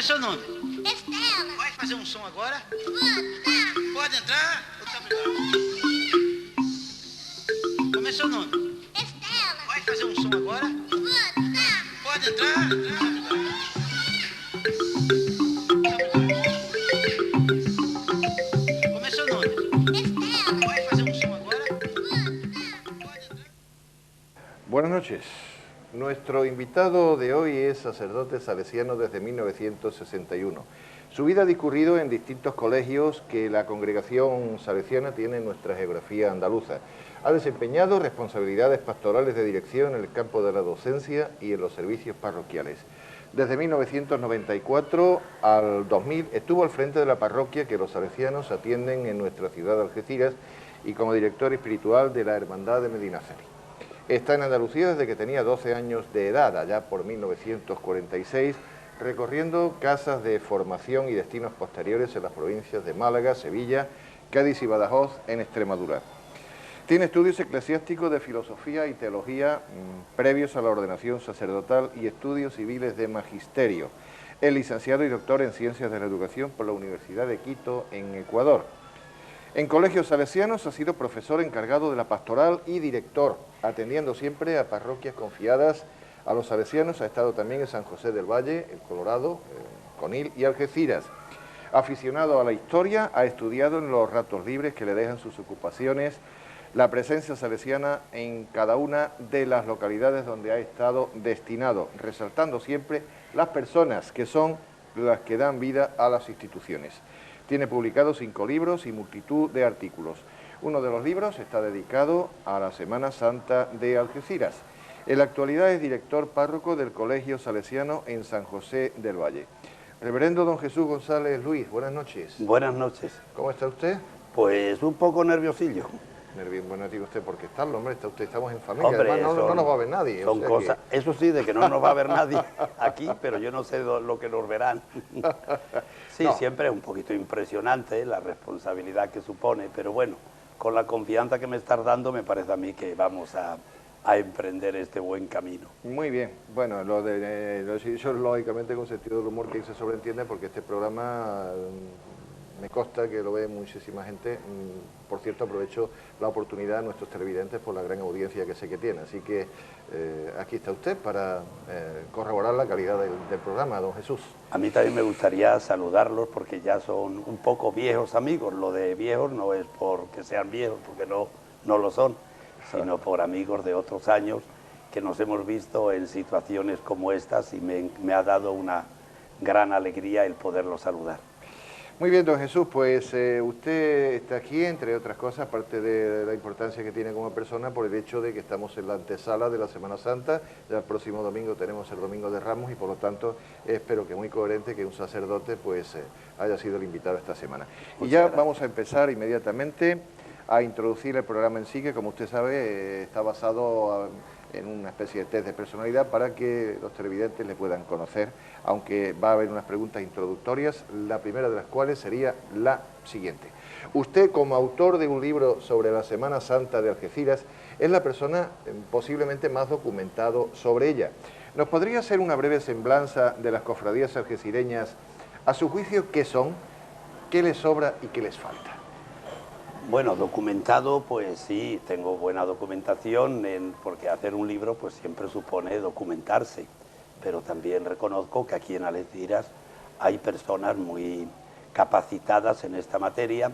Começou o nome? Estela. Vai fazer um som agora? Tá. Pode entrar? Ou tá preparado? Começou o nome? Estela. Vai fazer um som agora? Tá. Pode entrar? Começou o nome? Estela. Vai fazer um som agora? Pode entrar? Buenas noches. Nuestro invitado de hoy es sacerdote salesiano desde 1961. Su vida ha discurrido en distintos colegios que la congregación salesiana tiene en nuestra geografía andaluza. Ha desempeñado responsabilidades pastorales de dirección en el campo de la docencia y en los servicios parroquiales. Desde 1994 al 2000 estuvo al frente de la parroquia que los salesianos atienden en nuestra ciudad de Algeciras y como director espiritual de la Hermandad de Medinaceli. Está en Andalucía desde que tenía 12 años de edad, allá por 1946, recorriendo casas de formación y destinos posteriores en las provincias de Málaga, Sevilla, Cádiz y Badajoz, en Extremadura. Tiene estudios eclesiásticos de filosofía y teología previos a la ordenación sacerdotal y estudios civiles de magisterio. Es licenciado y doctor en Ciencias de la Educación por la Universidad de Quito, en Ecuador. En colegios salesianos ha sido profesor encargado de la pastoral y director, atendiendo siempre a parroquias confiadas a los salesianos. Ha estado también en San José del Valle, El Colorado, Conil y Algeciras. Aficionado a la historia, ha estudiado en los ratos libres que le dejan sus ocupaciones la presencia salesiana en cada una de las localidades donde ha estado destinado, resaltando siempre las personas que son las que dan vida a las instituciones. Tiene publicados 5 libros y multitud de artículos. Uno de los libros está dedicado a la Semana Santa de Algeciras. En la actualidad es director párroco del Colegio Salesiano en San José del Valle. Reverendo don Jesús González Luis, buenas noches. Buenas noches. ¿Cómo está usted? Pues un poco nerviosillo. Bueno, digo usted, porque está el hombre, está usted, estamos en familia, Hombre, además no nos va a ver nadie. Son cosas, eso sí, de que no nos va a ver nadie aquí, pero yo no sé lo que nos verán. Sí, no. Siempre es un poquito impresionante la responsabilidad que supone, pero bueno, con la confianza que me estás dando me parece a mí que vamos a emprender este buen camino. Muy bien, bueno, yo lógicamente con sentido del humor que se sobreentiende porque este programa me consta que lo ve muchísima gente. Por cierto, aprovecho la oportunidad a nuestros televidentes por la gran audiencia que sé que tiene. Así que aquí está usted para corroborar la calidad del programa, don Jesús. A mí también me gustaría saludarlos porque ya son un poco viejos amigos. Lo de viejos no es porque sean viejos, porque no lo son, sino por amigos de otros años que nos hemos visto en situaciones como estas y me ha dado una gran alegría el poderlos saludar. Muy bien, don Jesús, pues usted está aquí, entre otras cosas, aparte de la importancia que tiene como persona, por el hecho de que estamos en la antesala de la Semana Santa. Ya el próximo domingo tenemos el Domingo de Ramos y por lo tanto espero que muy coherente que un sacerdote pues haya sido el invitado esta semana. Y ya vamos a empezar inmediatamente a introducir el programa en sí, que como usted sabe está basado en una especie de test de personalidad para que los televidentes le puedan conocer, aunque va a haber unas preguntas introductorias, la primera de las cuales sería la siguiente. Usted, como autor de un libro sobre la Semana Santa de Algeciras, es la persona posiblemente más documentado sobre ella. ¿Nos podría hacer una breve semblanza de las cofradías algecireñas? A su juicio, ¿qué son? ¿Qué les sobra y qué les falta? Bueno, documentado, pues sí, tengo buena documentación, porque hacer un libro pues siempre supone documentarse, pero también reconozco que aquí en Algeciras hay personas muy capacitadas en esta materia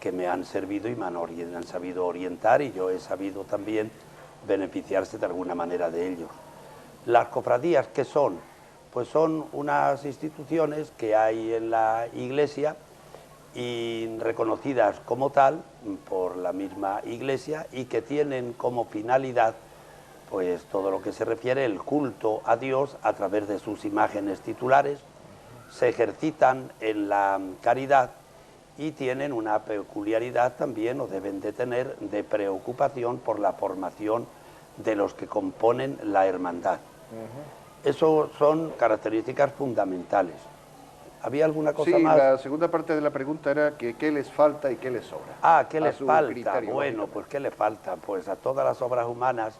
que me han servido y me han sabido orientar y yo he sabido también beneficiarse de alguna manera de ellos. Las cofradías, ¿qué son? Pues son unas instituciones que hay en la Iglesia y reconocidas como tal por la misma Iglesia y que tienen como finalidad pues todo lo que se refiere el culto a Dios a través de sus imágenes titulares, se ejercitan en la caridad y tienen una peculiaridad también, o deben de tener, de preocupación por la formación de los que componen la hermandad. Eso son características fundamentales. ¿Había alguna cosa más? Sí, la segunda parte de la pregunta era que qué les falta y qué les sobra. Ah, ¿qué les falta? Bueno, pues ¿qué le falta? Pues a todas las obras humanas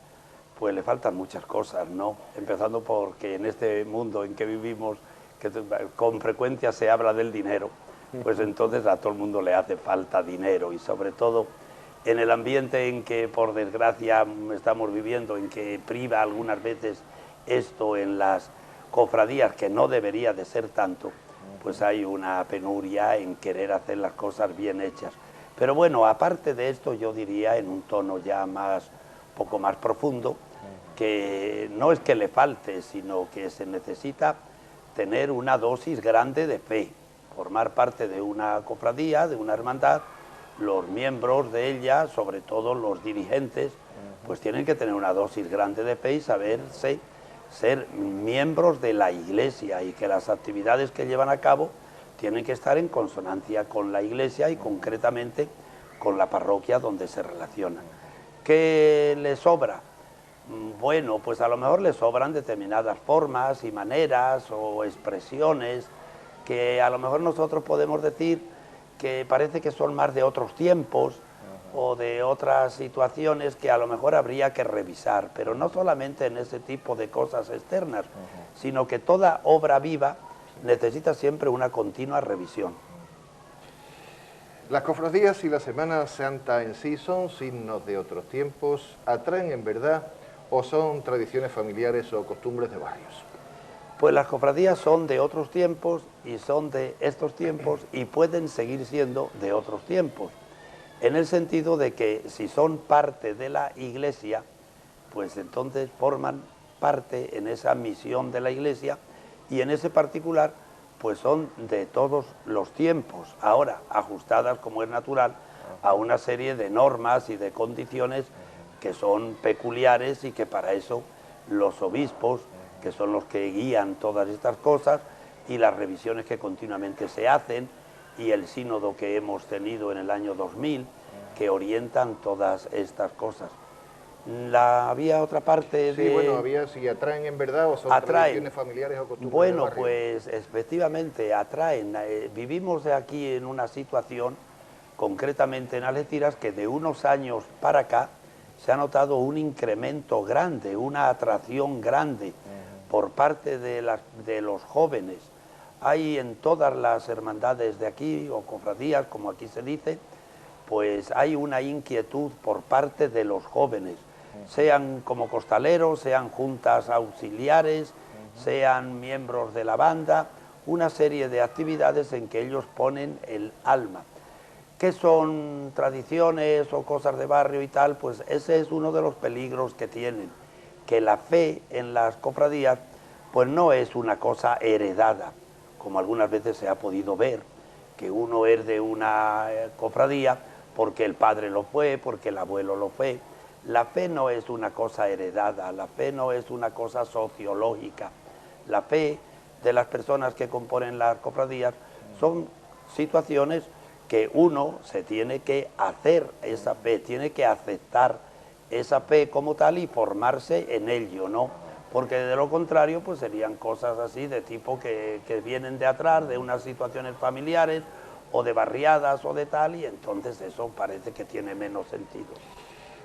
pues le faltan muchas cosas, ¿no? Empezando porque en este mundo en que vivimos que con frecuencia se habla del dinero, pues entonces a todo el mundo le hace falta dinero, y sobre todo en el ambiente en que por desgracia estamos viviendo, en que priva algunas veces esto en las cofradías, que no debería de ser tanto, pues hay una penuria en querer hacer las cosas bien hechas. Pero bueno, aparte de esto, yo diría en un tono ya poco más profundo, que no es que le falte, sino que se necesita tener una dosis grande de fe, formar parte de una cofradía, de una hermandad. Los miembros de ella, sobre todo los dirigentes, pues tienen que tener una dosis grande de fe y saberse ser miembros de la Iglesia, y que las actividades que llevan a cabo tienen que estar en consonancia con la Iglesia y concretamente con la parroquia donde se relacionan. ¿Qué les sobra? Bueno, pues a lo mejor les sobran determinadas formas y maneras o expresiones que a lo mejor nosotros podemos decir que parece que son más de otros tiempos o de otras situaciones que a lo mejor habría que revisar, pero no solamente en ese tipo de cosas externas, sino que toda obra viva necesita siempre una continua revisión. Las cofradías y la Semana Santa en sí son signos de otros tiempos, ¿atraen en verdad o son tradiciones familiares o costumbres de barrios? Pues las cofradías son de otros tiempos y son de estos tiempos y pueden seguir siendo de otros tiempos, en el sentido de que si son parte de la Iglesia, pues entonces forman parte en esa misión de la Iglesia, y en ese particular pues son de todos los tiempos, ahora ajustadas, como es natural, a una serie de normas y de condiciones que son peculiares, y que para eso los obispos, que son los que guían todas estas cosas, y las revisiones que continuamente se hacen, y el sínodo que hemos tenido en el año 2000, que orientan todas estas cosas. Había otra parte de... Sí, bueno, había si atraen en verdad o son tradiciones familiares o costumbres Bueno, de barrio. pues efectivamente atraen. Vivimos aquí en una situación, concretamente en Algeciras, que de unos años para acá se ha notado un incremento grande, una atracción grande por parte de los jóvenes. Hay en todas las hermandades de aquí, o cofradías, como aquí se dice, pues hay una inquietud por parte de los jóvenes, sean como costaleros, sean juntas auxiliares, sean miembros de la banda, una serie de actividades en que ellos ponen el alma. ¿Qué son tradiciones o cosas de barrio y tal? Pues ese es uno de los peligros que tienen, que la fe en las cofradías pues no es una cosa heredada, como algunas veces se ha podido ver, que uno es de una cofradía porque el padre lo fue, porque el abuelo lo fue. La fe no es una cosa heredada, la fe no es una cosa sociológica. La fe de las personas que componen las cofradías son situaciones que uno se tiene que hacer esa fe, tiene que aceptar esa fe como tal y formarse en ello, ¿no? Porque de lo contrario pues serían cosas así de tipo que vienen de atrás, de unas situaciones familiares o de barriadas o de tal, y entonces eso parece que tiene menos sentido.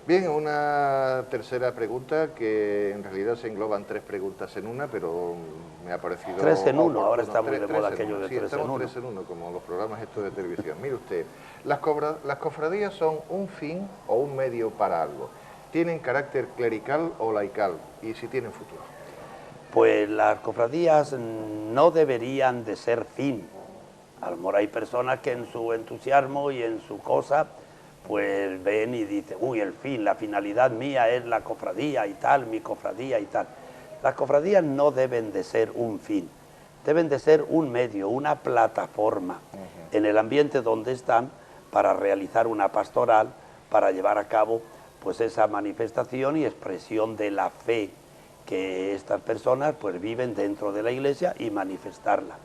Bien, una tercera pregunta, que en realidad se engloban tres preguntas en una, pero me ha parecido... 3 en 1, oportuno. ahora está muy de moda Tres en aquello uno. de Sí, 3 en 1. 3 en 1, como los programas estos de televisión. Mire usted, las cofradías son un fin o un medio para algo. ¿Tienen carácter clerical o laical? Y si tienen futuro. Pues las cofradías no deberían de ser fin. A lo mejor hay personas que en su entusiasmo y en su cosa pues ven y dicen, uy, el fin, la finalidad mía es la cofradía y tal, mi cofradía y tal. Las cofradías no deben de ser un fin, deben de ser un medio, una plataforma en el ambiente donde están para realizar una pastoral, para llevar a cabo pues esa manifestación y expresión de la fe que estas personas pues viven dentro de la Iglesia y manifestarla.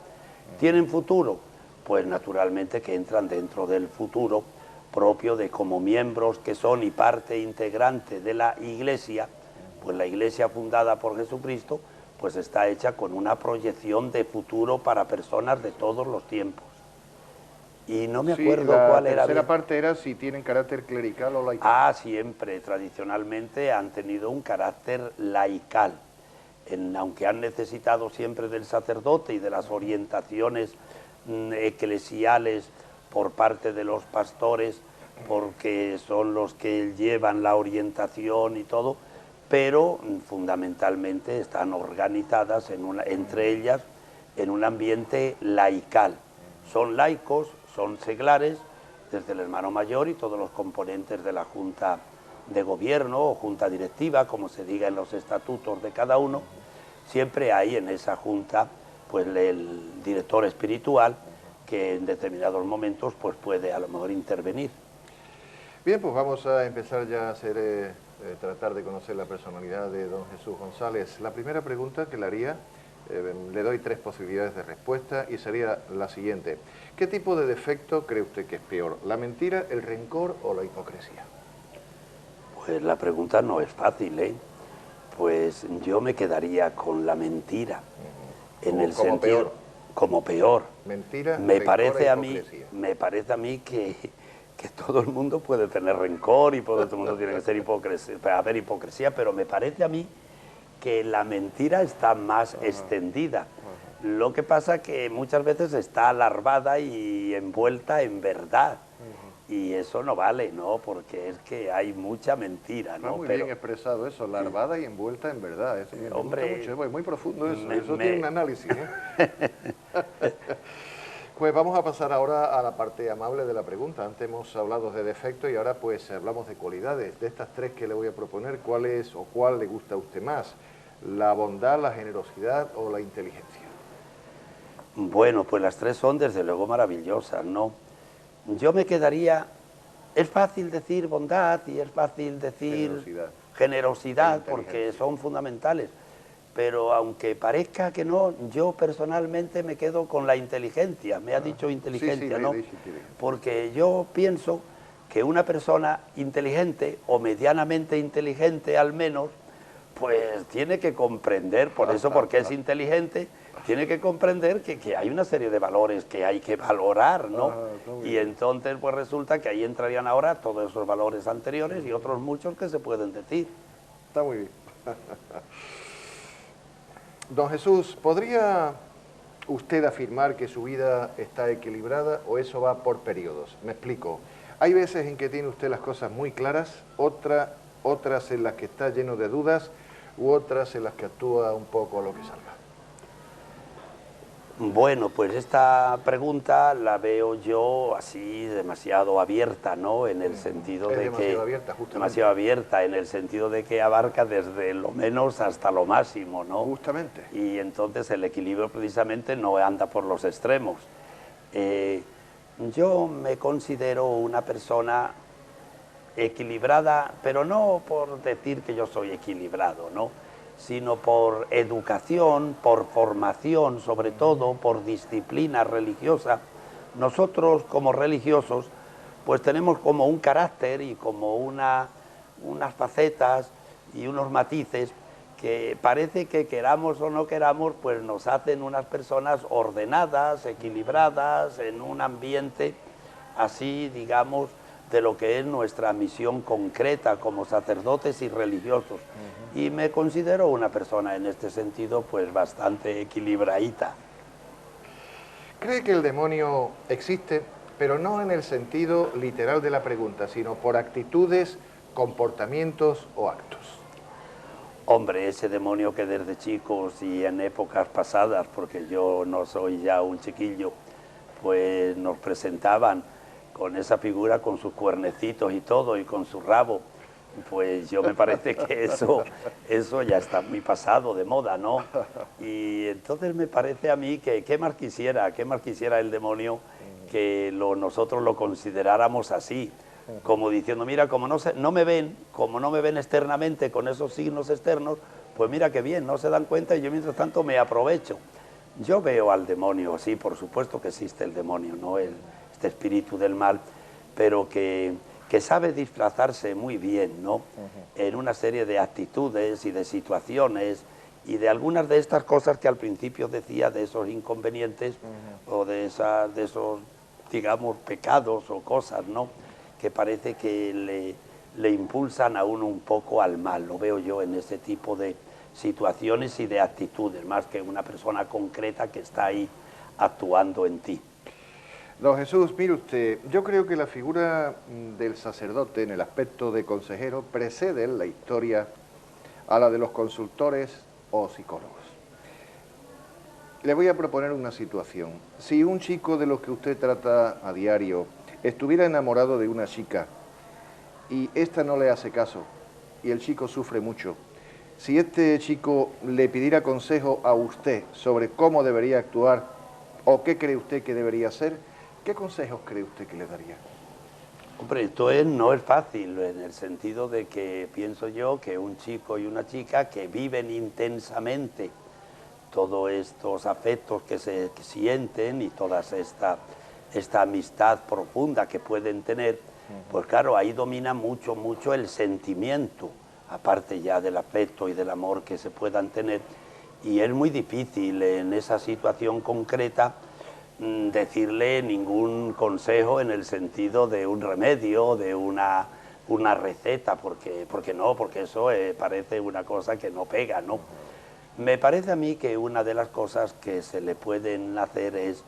¿Tienen futuro? Pues naturalmente que entran dentro del futuro propio de como miembros que son y parte integrante de la Iglesia, pues la Iglesia fundada por Jesucristo pues está hecha con una proyección de futuro para personas de todos los tiempos. Y no me acuerdo cuál era. La tercera parte era si tienen carácter clerical o laical. Ah, siempre, tradicionalmente han tenido un carácter laical. aunque han necesitado siempre del sacerdote y de las orientaciones eclesiales por parte de los pastores, porque son los que llevan la orientación y todo, pero fundamentalmente están organizadas entre ellas en un ambiente laical. Son laicos, son seglares, desde el hermano mayor y todos los componentes de la Junta de Gobierno o Junta Directiva, como se diga en los estatutos de cada uno. Siempre hay en esa Junta pues el director espiritual que en determinados momentos pues puede a lo mejor intervenir. Bien, pues vamos a empezar ya a tratar de conocer la personalidad de don Jesús González. La primera pregunta que le haría, le doy 3 posibilidades de respuesta y sería la siguiente. ¿Qué tipo de defecto cree usted que es peor, la mentira, el rencor o la hipocresía? Pues la pregunta no es fácil, ¿eh? Pues yo me quedaría con la mentira, en el sentido peor. Como peor. Mentira, me rencor parece e a mí, hipocresía. me parece a mí que todo el mundo puede tener rencor y todo el mundo tiene que ser haber hipocresía, pero me parece a mí que la mentira está más extendida. Lo que pasa que muchas veces está alarvada y envuelta en verdad. Y eso no vale, ¿no? Porque es que hay mucha mentira, ¿no? Muy bien expresado eso, larvada y envuelta en verdad. Eso me gusta mucho, es muy profundo eso. Eso tiene un análisis, ¿eh? Pues vamos a pasar ahora a la parte amable de la pregunta. Antes hemos hablado de defectos y ahora pues hablamos de cualidades. De estas 3 que le voy a proponer, ¿cuál es o cuál le gusta a usted más? ¿La bondad, la generosidad o la inteligencia? Bueno, pues las 3 son desde luego maravillosas, ¿no? Yo me quedaría, es fácil decir bondad y es fácil decir generosidad porque son fundamentales, pero aunque parezca que no, yo personalmente me quedo con la inteligencia, me ha dicho inteligencia, ¿no? Porque yo pienso que una persona inteligente o medianamente inteligente al menos, pues tiene que comprender, por eso porque es inteligente, tiene que comprender que hay una serie de valores que hay que valorar, ¿no? Y entonces pues resulta que ahí entrarían ahora todos esos valores anteriores y otros muchos que se pueden decir. Está muy bien. Don Jesús, ¿podría usted afirmar que su vida está equilibrada o eso va por periodos? Me explico. Hay veces en que tiene usted las cosas muy claras, otras en las que está lleno de dudas u otras en las que actúa un poco a lo que salga. Bueno, pues esta pregunta la veo yo así demasiado abierta, ¿no? En el sentido de que... abierta, justamente. Demasiado abierta, en el sentido de que abarca desde lo menos hasta lo máximo, ¿no? Justamente. Y entonces el equilibrio precisamente no anda por los extremos. Yo me considero una persona equilibrada, pero no por decir que yo soy equilibrado, ¿no? Sino por educación, por formación, sobre todo, por disciplina religiosa. Nosotros, como religiosos, pues tenemos como un carácter y como unas facetas y unos matices que parece que queramos o no queramos, pues nos hacen unas personas ordenadas, equilibradas, en un ambiente así, digamos, de lo que es nuestra misión concreta como sacerdotes y religiosos. Y me considero una persona en este sentido pues bastante equilibradita. ¿Cree que el demonio existe, pero no en el sentido literal de la pregunta, sino por actitudes, comportamientos o actos? Hombre, ese demonio que desde chicos y en épocas pasadas, porque yo no soy ya un chiquillo, pues nos presentaban con esa figura, con sus cuernecitos y todo, y con su rabo, pues yo me parece que eso ya está muy pasado de moda, ¿no? Y entonces me parece a mí que qué más quisiera el demonio que nosotros lo consideráramos así, como diciendo, mira, como no me ven externamente con esos signos externos, pues mira qué bien, no se dan cuenta y yo mientras tanto me aprovecho. Yo veo al demonio, sí, por supuesto que existe el demonio, ¿no? Este espíritu del mal, pero que sabe disfrazarse muy bien, ¿no? En una serie de actitudes y de situaciones y de algunas de estas cosas que al principio decía, de esos inconvenientes o de esos, digamos, pecados o cosas, ¿no? Que parece que le impulsan a uno un poco al mal, lo veo yo en ese tipo de situaciones y de actitudes, más que una persona concreta que está ahí actuando en ti. Don Jesús, mire usted, yo creo que la figura del sacerdote en el aspecto de consejero precede en la historia a la de los consultores o psicólogos. Le voy a proponer una situación. Si un chico de los que usted trata a diario estuviera enamorado de una chica y ésta no le hace caso y el chico sufre mucho, si este chico le pidiera consejo a usted sobre cómo debería actuar o qué cree usted que debería hacer, ¿qué consejos cree usted que le daría? Hombre, esto no es fácil, en el sentido de que pienso yo que un chico y una chica que viven intensamente todos estos afectos que se sienten y toda esta amistad profunda que pueden tener, pues claro, ahí domina mucho el sentimiento, aparte ya del afecto y del amor que se puedan tener, y es muy difícil en esa situación concreta decirle ningún consejo en el sentido de un remedio, de una receta, porque eso parece una cosa que no pega, ¿no? Me parece a mí que una de las cosas que se le pueden hacer es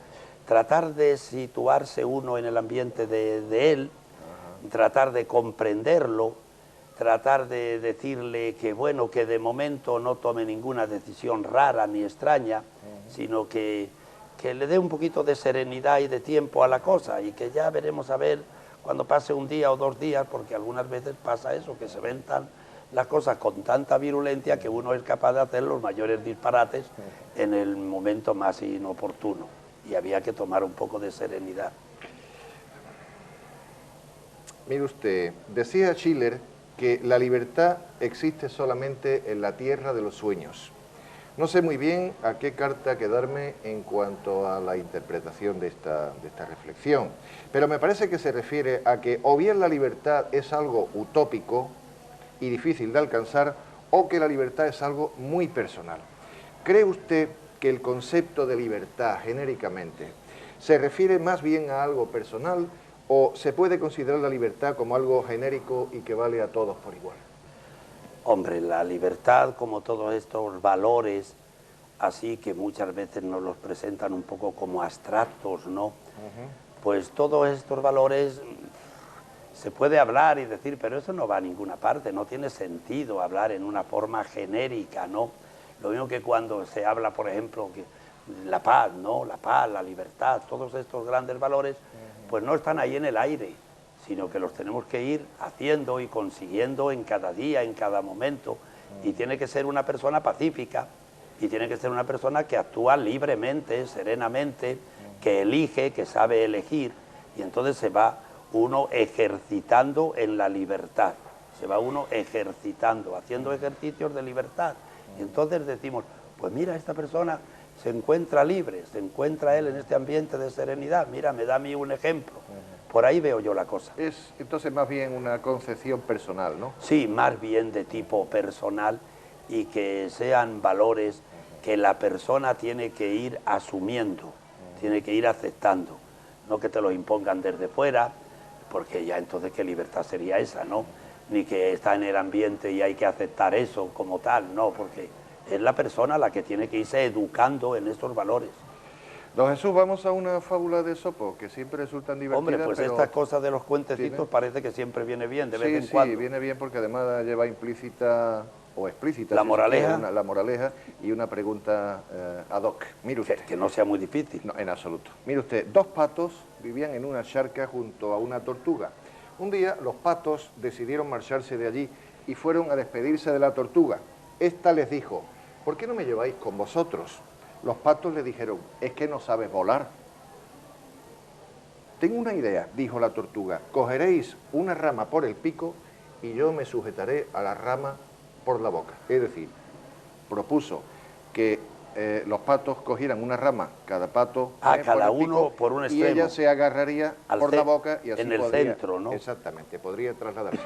tratar de situarse uno en el ambiente de él, tratar de comprenderlo, tratar de decirle que bueno, que de momento no tome ninguna decisión rara ni extraña, sino que le dé un poquito de serenidad y de tiempo a la cosa, y que ya veremos a ver cuando pase un día o 2 días, porque algunas veces pasa eso, que se ven las cosas con tanta virulencia que uno es capaz de hacer los mayores disparates en el momento más inoportuno, y había que tomar un poco de serenidad. Mire usted, decía Schiller que la libertad existe solamente en la tierra de los sueños. No sé muy bien a qué carta quedarme en cuanto a la interpretación de esta reflexión, pero me parece que se refiere a que o bien la libertad es algo utópico y difícil de alcanzar, o que la libertad es algo muy personal. ¿Cree usted que el concepto de libertad, genéricamente, se refiere más bien a algo personal o se puede considerar la libertad como algo genérico y que vale a todos por igual? Hombre, la libertad, como todos estos valores, así que muchas veces nos los presentan un poco como abstractos, ¿no? Pues todos estos valores se puede hablar y decir, pero eso no va a ninguna parte, no tiene sentido hablar en una forma genérica, ¿no? Lo mismo que cuando se habla, por ejemplo, que la paz, ¿no? La paz, la libertad, todos estos grandes valores, pues no están ahí en el aire, sino que los tenemos que ir haciendo y consiguiendo en cada día, en cada momento, y tiene que ser una persona pacífica, y tiene que ser una persona que actúa libremente, serenamente, que elige, que sabe elegir, y entonces se va uno ejercitando en la libertad, se va uno ejercitando, haciendo ejercicios de libertad, y entonces decimos, pues mira, esta persona se encuentra libre, se encuentra él en este ambiente de serenidad, mira, me da a mí un ejemplo, por ahí veo yo la cosa. Es entonces más bien una concepción personal, ¿no? Sí, más bien de tipo personal, y que sean valores que la persona tiene que ir asumiendo, tiene que ir aceptando, no que te los impongan desde fuera, porque ya entonces qué libertad sería esa, ¿no? Ni que está en el ambiente y hay que aceptar eso como tal, no, porque es la persona la que tiene que irse educando en estos valores. Don Jesús, vamos a una fábula de Esopo, que siempre resultan divertidas. Hombre, pues pero estas cosas de los cuentecitos parece que siempre viene bien, de vez en cuando. Sí, viene bien porque además lleva implícita o explícita la moraleja, la moraleja y una pregunta ad hoc. Mire usted. Que no sea muy difícil. No, en absoluto. Mire usted, 2 patos vivían en una charca junto a una tortuga. Un día los patos decidieron marcharse de allí y fueron a despedirse de la tortuga. Esta les dijo, ¿por qué no me lleváis con vosotros? Los patos le dijeron, es que no sabes volar. Tengo una idea, dijo la tortuga, cogeréis una rama por el pico y yo me sujetaré a la rama por la boca. Es decir, propuso que los patos cogieran una rama, cada pato cada uno por un extremo, y ella se agarraría por la boca y así en el centro, ¿no? Exactamente, podría trasladarse.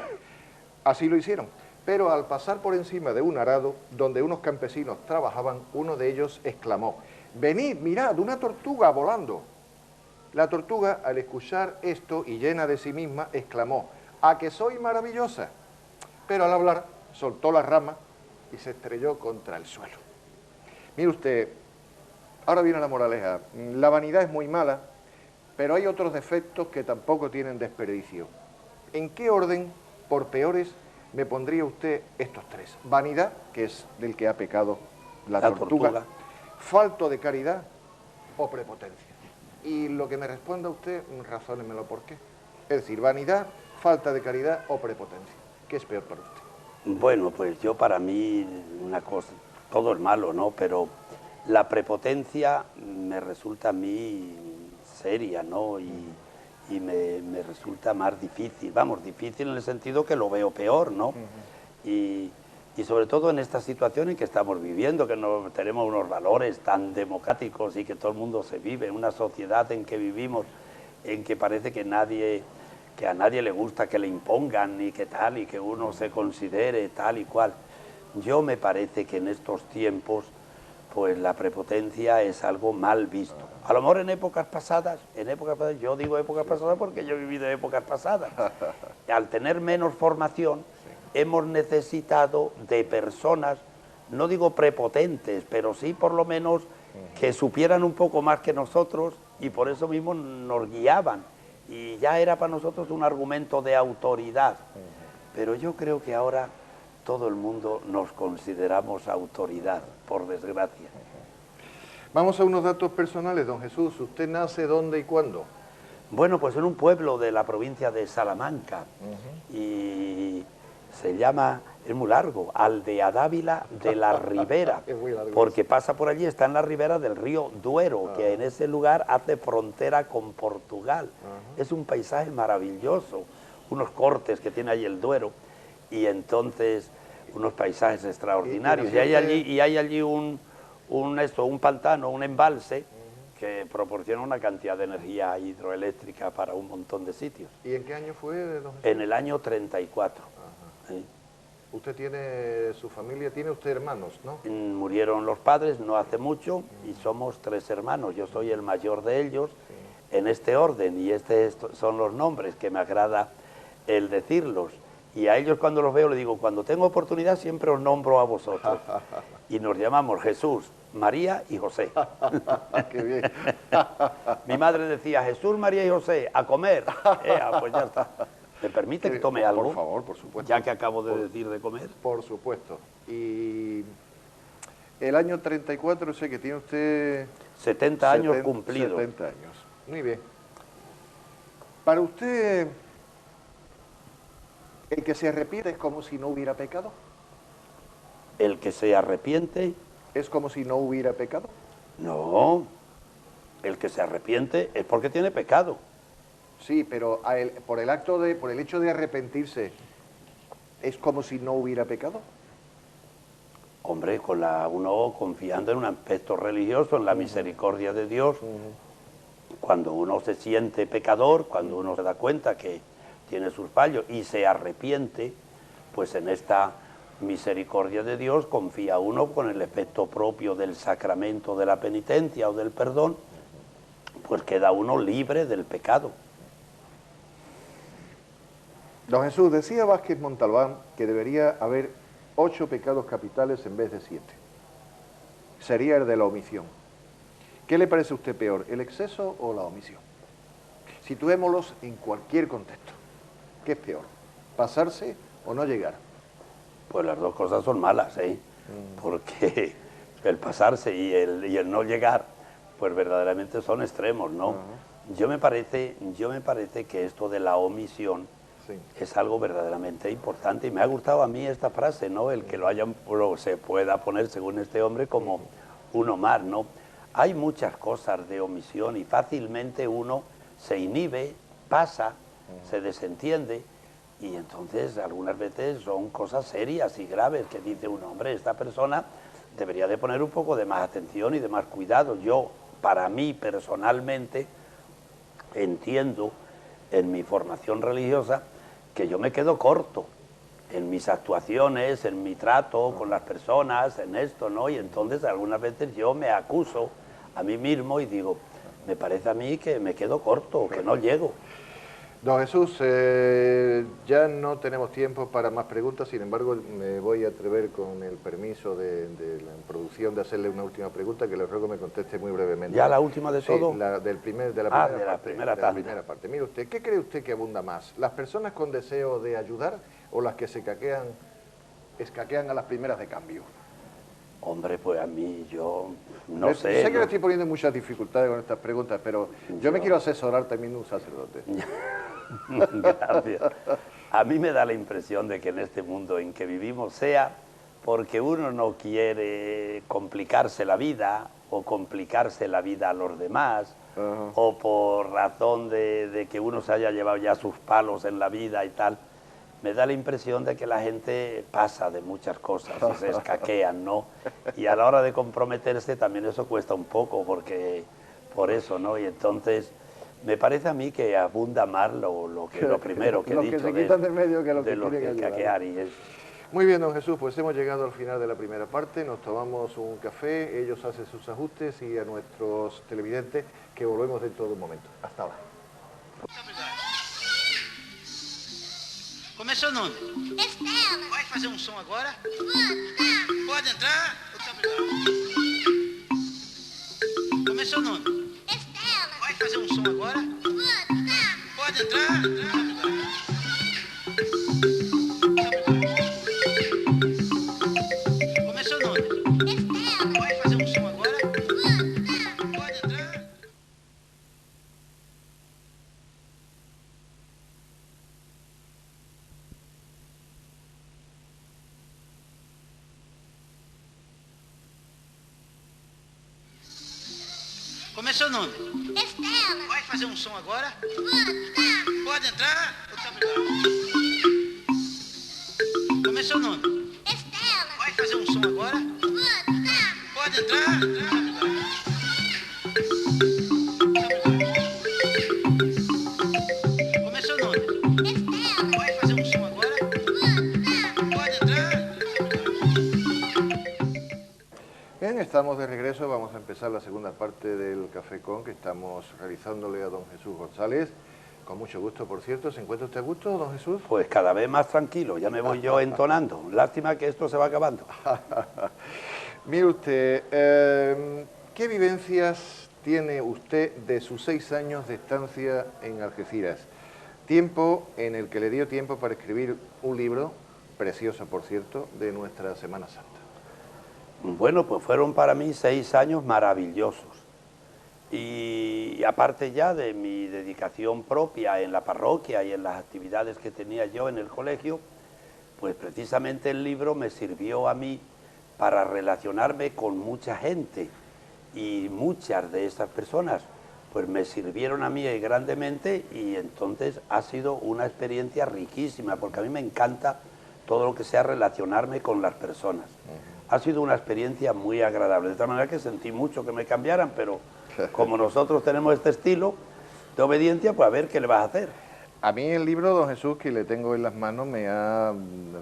Así lo hicieron, pero al pasar por encima de un arado donde unos campesinos trabajaban, uno de ellos exclamó, venid, mirad, una tortuga volando. La tortuga, al escuchar esto y llena de sí misma, exclamó, ¿a que soy maravillosa? Pero al hablar, soltó la rama y se estrelló contra el suelo. Mire usted, ahora viene la moraleja. La vanidad es muy mala, pero hay otros defectos que tampoco tienen desperdicio. ¿En qué orden, por peores, me pondría usted estos tres? Vanidad, que es del que ha pecado la tortuga. Falto de caridad o prepotencia. Y lo que me responda usted, razónemelo por qué. Es decir, vanidad, falta de caridad o prepotencia. ¿Qué es peor para usted? Bueno, pues yo para mí una cosa, todo es malo, ¿no? Pero la prepotencia me resulta a mí seria, ¿no? Y me resulta más difícil, vamos, difícil en el sentido que lo veo peor, ¿no? Y sobre todo en esta situación en que estamos viviendo, que no tenemos unos valores tan democráticos y que todo el mundo se vive, en una sociedad en que vivimos, en que parece que a nadie le gusta que le impongan ni que tal, y que uno se considere tal y cual. Yo me parece que en estos tiempos, pues la prepotencia es algo mal visto. A lo mejor en épocas pasadas, yo digo épocas pasadas porque yo he vivido épocas pasadas. Al tener menos formación, hemos necesitado de personas, no digo prepotentes, pero sí por lo menos que supieran un poco más que nosotros y por eso mismo nos guiaban. Y ya era para nosotros un argumento de autoridad. Pero yo creo que ahora todo el mundo nos consideramos autoridad, por desgracia. Vamos a unos datos personales, don Jesús. ¿Usted nace dónde y cuándo? Bueno, pues en un pueblo de la provincia de Salamanca. Y se llama, es muy largo, Aldea Dávila de la Ribera. Es muy largo. Porque pasa por allí, está en la ribera del río Duero, que en ese lugar hace frontera con Portugal. Es un paisaje maravilloso, unos cortes que tiene ahí el Duero. Y entonces unos paisajes extraordinarios. Y hay allí un pantano, un embalse, que proporciona una cantidad de energía hidroeléctrica para un montón de sitios. ¿Y en qué año fue, don Jesús? En el año 34. ¿Sí? Usted tiene su familia, tiene usted hermanos, ¿no? Murieron los padres no hace mucho y somos 3 hermanos. Yo soy el mayor de ellos en este orden y estos son los nombres que me agrada el decirlos. Y a ellos cuando los veo les digo, cuando tengo oportunidad siempre os nombro a vosotros. Y nos llamamos Jesús, María y José. ¡Qué bien! Mi madre decía, Jesús, María y José, a comer. Pues ya está. ¿Me permite que tome algo? Por favor, por supuesto. Ya que acabo de decir de comer. Por supuesto. Y el año 34, sé que tiene usted... 70 años cumplidos. 70 años. Muy bien. Para usted, ¿el que se arrepiente es como si no hubiera pecado? El que se arrepiente... ¿Es como si no hubiera pecado? No. El que se arrepiente es porque tiene pecado. Sí, pero por el hecho de arrepentirse, ¿es como si no hubiera pecado? Hombre, uno confiando en un aspecto religioso, en la misericordia de Dios, cuando uno se siente pecador, cuando uno se da cuenta que tiene sus fallos y se arrepiente, pues en esta misericordia de Dios confía uno con el efecto propio del sacramento de la penitencia o del perdón, pues queda uno libre del pecado. Don Jesús, decía Vázquez Montalbán que debería haber 8 pecados capitales en vez de 7. Sería el de la omisión. ¿Qué le parece a usted peor, el exceso o la omisión? Situémoslos en cualquier contexto. ¿Qué es peor, pasarse o no llegar? Pues las dos cosas son malas, ¿eh? Porque el pasarse y el no llegar, pues verdaderamente son extremos, ¿no? Yo me parece que esto de la omisión es algo verdaderamente importante y me ha gustado a mí esta frase, ¿no? El que se pueda poner, según este hombre, como uno más, ¿no? Hay muchas cosas de omisión y fácilmente uno se inhibe, pasa, se desentiende y entonces algunas veces son cosas serias y graves que dice un hombre, esta persona debería de poner un poco de más atención y de más cuidado. Yo, para mí personalmente, entiendo en mi formación religiosa que yo me quedo corto en mis actuaciones, en mi trato con las personas, en esto, ¿no? Y entonces algunas veces yo me acuso a mí mismo y digo, me parece a mí que me quedo corto, que no llego. Don Jesús, ya no tenemos tiempo para más preguntas, sin embargo me voy a atrever con el permiso de la producción de hacerle una última pregunta que le ruego me conteste muy brevemente. ¿Ya la última de todo? Sí, de la primera parte. Mire usted, ¿qué cree usted que abunda más? ¿Las personas con deseo de ayudar o las que se escaquean a las primeras de cambio? Hombre, pues a mí yo no sé. Sé que ¿no? le estoy poniendo muchas dificultades con estas preguntas, pero yo me quiero asesorar también de un sacerdote. Gracias. A mí me da la impresión de que en este mundo en que vivimos, sea porque uno no quiere complicarse la vida o complicarse la vida a los demás, o por razón de que uno se haya llevado ya sus palos en la vida y tal, me da la impresión de que la gente pasa de muchas cosas y se escaquean, ¿no? Y a la hora de comprometerse también eso cuesta un poco, porque por eso, ¿no? Y entonces me parece a mí que abunda más lo primero que he dicho, que se quitan de medio que lo que de quieren ayudar. escaquear. Y es... Muy bien, don Jesús, pues hemos llegado al final de la primera parte, nos tomamos un café, ellos hacen sus ajustes y a nuestros televidentes que volvemos dentro de un momento. Hasta ahora. Como é seu nome? Estela. Vai fazer um som agora? Pode. Pode entrar? Muito obrigado. Como é seu nome? Estela. Vai fazer um som agora? Pode. Pode entrar? Muito obrigado. Como é seu nome? Estela. Vai fazer um som agora? Pode entrar? Como é seu nome? Estela. Vai fazer um som agora? Pode. Pode entrar? Muito obrigado. Como é seu nome? Estela. Vai fazer um som agora? Pode entrar? Muito obrigado. Como é seu nome? Estela. Vai fazer um som agora? Pode entrar? Bien, estamos de regreso, vamos a empezar la segunda parte del Café Con que estamos realizándole a don Jesús González. Con mucho gusto, por cierto. ¿Se encuentra usted a gusto, don Jesús? Pues cada vez más tranquilo, ya me voy yo entonando. Lástima que esto se va acabando. Mire usted, ¿qué vivencias tiene usted de sus 6 años de estancia en Algeciras? Tiempo en el que le dio tiempo para escribir un libro, precioso por cierto, de nuestra Semana Santa. Bueno, pues fueron para mí 6 años maravillosos. Y aparte ya de mi dedicación propia en la parroquia y en las actividades que tenía yo en el colegio, pues precisamente el libro me sirvió a mí para relacionarme con mucha gente, y muchas de esas personas pues me sirvieron a mí grandemente, y entonces ha sido una experiencia riquísima, porque a mí me encanta todo lo que sea relacionarme con las personas. Ha sido una experiencia muy agradable, de tal manera que sentí mucho que me cambiaran, pero como nosotros tenemos este estilo de obediencia, pues a ver qué le vas a hacer. A mí el libro, don Jesús, que le tengo en las manos, me ha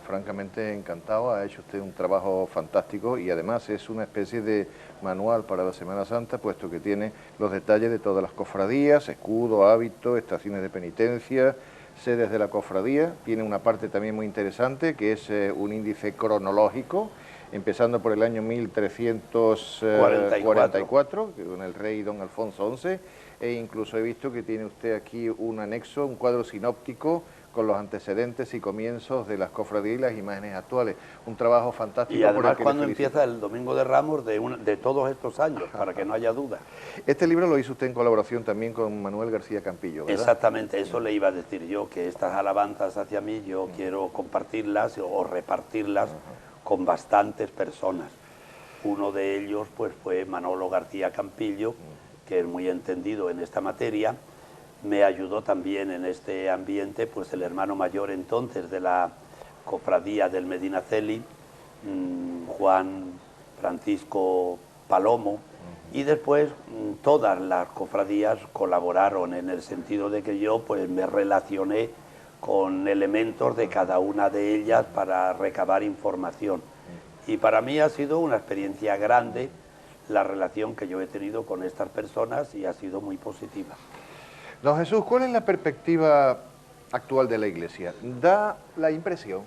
francamente encantado. Ha hecho usted un trabajo fantástico y además es una especie de manual para la Semana Santa, puesto que tiene los detalles de todas las cofradías, escudo, hábito, estaciones de penitencia, sedes de la cofradía. Tiene una parte también muy interesante, que es un índice cronológico, empezando por el año 1344, con el rey don Alfonso XI, e incluso he visto que tiene usted aquí un anexo, un cuadro sinóptico con los antecedentes y comienzos de las cofradías y las imágenes actuales. Un trabajo fantástico. Y además cuando empieza el Domingo de Ramos de todos estos años, para que no haya duda. Este libro lo hizo usted en colaboración también con Manuel García Campillo, ¿verdad? Exactamente, eso le iba a decir yo, que estas alabanzas hacia mí yo quiero compartirlas o repartirlas con bastantes personas. Uno de ellos pues fue Manolo García Campillo, que es muy entendido en esta materia. Me ayudó también en este ambiente pues el hermano mayor entonces de la cofradía del Medinaceli, Juan Francisco Palomo, y después todas las cofradías colaboraron en el sentido de que yo pues me relacioné con elementos de cada una de ellas para recabar información. Y para mí ha sido una experiencia grande la relación que yo he tenido con estas personas, y ha sido muy positiva. Don Jesús, ¿cuál es la perspectiva actual de la Iglesia? ¿Da la impresión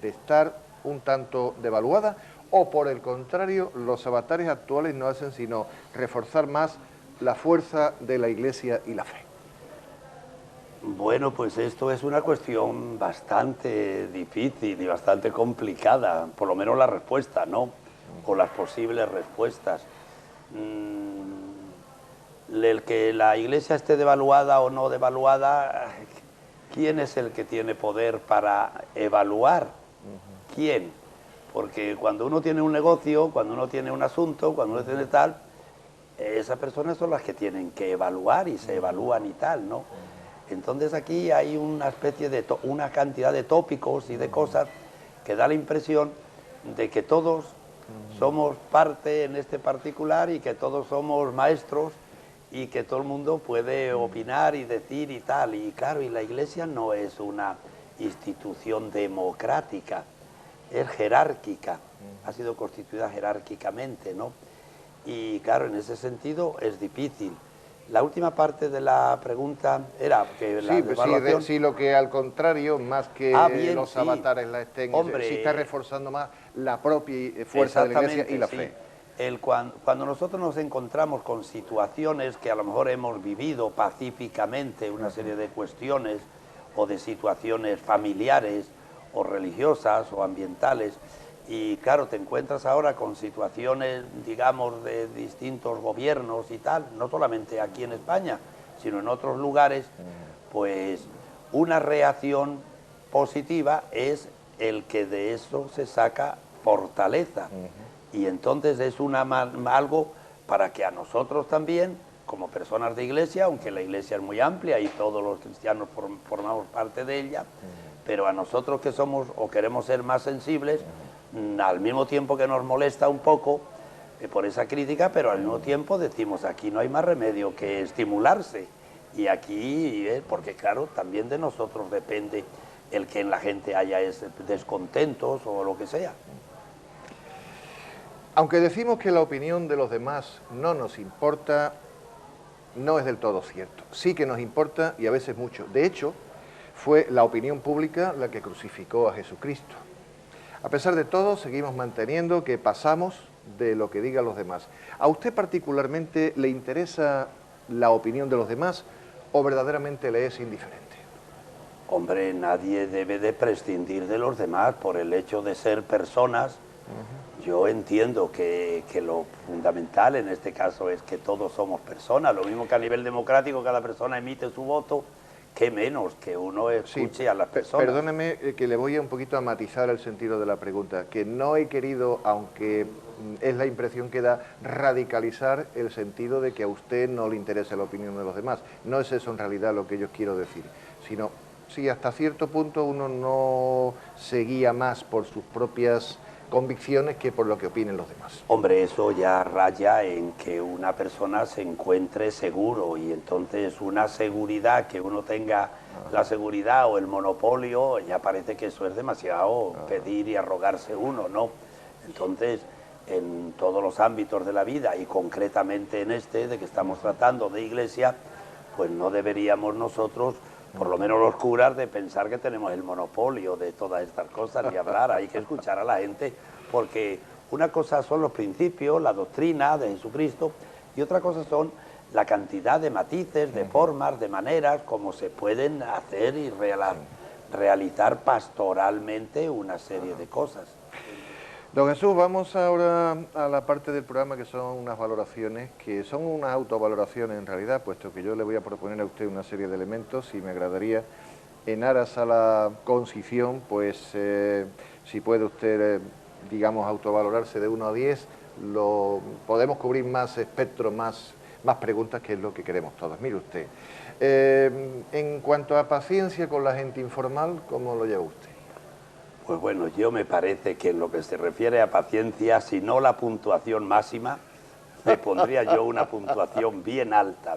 de estar un tanto devaluada o por el contrario los avatares actuales no hacen sino reforzar más la fuerza de la Iglesia y la fe? Bueno, pues esto es una cuestión bastante difícil y bastante complicada, por lo menos la respuesta, ¿no? O las posibles respuestas. El que la Iglesia esté devaluada o no devaluada, ¿quién es el que tiene poder para evaluar? ¿Quién? Porque cuando uno tiene un negocio, cuando uno tiene un asunto, cuando uno tiene tal, esas personas son las que tienen que evaluar y se evalúan y tal, ¿no? Entonces aquí hay una especie de, una cantidad de tópicos y de cosas que da la impresión de que todos somos parte en este particular y que todos somos maestros y que todo el mundo puede opinar y decir y tal. Y claro, y la Iglesia no es una institución democrática, es jerárquica, ha sido constituida jerárquicamente, ¿no? Y claro, en ese sentido es difícil. La última parte de la pregunta era que la devaluación... Sí, lo que al contrario, más que bien, los sí. avatares la estén, Hombre, sí está reforzando más la propia fuerza de la Iglesia y la fe. Cuando nosotros nos encontramos con situaciones que a lo mejor hemos vivido pacíficamente, una serie de cuestiones o de situaciones familiares o religiosas o ambientales, y claro, te encuentras ahora con situaciones, digamos, de distintos gobiernos y tal, no solamente aquí en España, sino en otros lugares, pues una reacción positiva es el que de eso se saca fortaleza. Y entonces es algo para que a nosotros también, como personas de iglesia, aunque la iglesia es muy amplia y todos los cristianos formamos parte de ella, pero a nosotros que somos o queremos ser más sensibles, al mismo tiempo que nos molesta un poco por esa crítica, pero al mismo tiempo decimos, aquí no hay más remedio que estimularse. Y aquí, porque claro, también de nosotros depende el que en la gente haya descontentos o lo que sea. Aunque decimos que la opinión de los demás no nos importa, no es del todo cierto. Sí que nos importa y a veces mucho. De hecho, fue la opinión pública la que crucificó a Jesucristo. A pesar de todo, seguimos manteniendo que pasamos de lo que digan los demás. ¿A usted particularmente le interesa la opinión de los demás o verdaderamente le es indiferente? Hombre, nadie debe de prescindir de los demás por el hecho de ser personas. Yo entiendo que lo fundamental en este caso es que todos somos personas, lo mismo que a nivel democrático cada persona emite su voto, qué menos que uno escuche a las personas. Perdóneme que le voy un poquito a matizar el sentido de la pregunta, que no he querido, aunque es la impresión que da, radicalizar el sentido de que a usted no le interesa la opinión de los demás. No es eso en realidad lo que yo quiero decir, sino, sí, hasta cierto punto uno no se guía más por sus propias convicciones que por lo que opinen los demás. Hombre, eso ya raya en que una persona se encuentre seguro y entonces una seguridad, que uno tenga la seguridad o el monopolio, ya parece que eso es demasiado pedir y arrogarse uno, ¿no? Entonces, en todos los ámbitos de la vida y concretamente en este de que estamos tratando de iglesia, pues no deberíamos nosotros, por lo menos los curas, de pensar que tenemos el monopolio de todas estas cosas, ni hablar, hay que escuchar a la gente, porque una cosa son los principios, la doctrina de Jesucristo, y otra cosa son la cantidad de matices, de formas, de maneras, como se pueden hacer y realizar pastoralmente una serie de cosas. Don Jesús, vamos ahora a la parte del programa que son unas valoraciones, que son unas autovaloraciones en realidad, puesto que yo le voy a proponer a usted una serie de elementos y me agradaría, en aras a la concisión, pues si puede usted, digamos, autovalorarse de 1 a 10, podemos cubrir más espectro, más preguntas, que es lo que queremos todos. Mire usted, en cuanto a paciencia con la gente informal, ¿cómo lo lleva usted? Pues bueno, yo me parece que en lo que se refiere a paciencia, si no la puntuación máxima, me pondría yo una puntuación bien alta,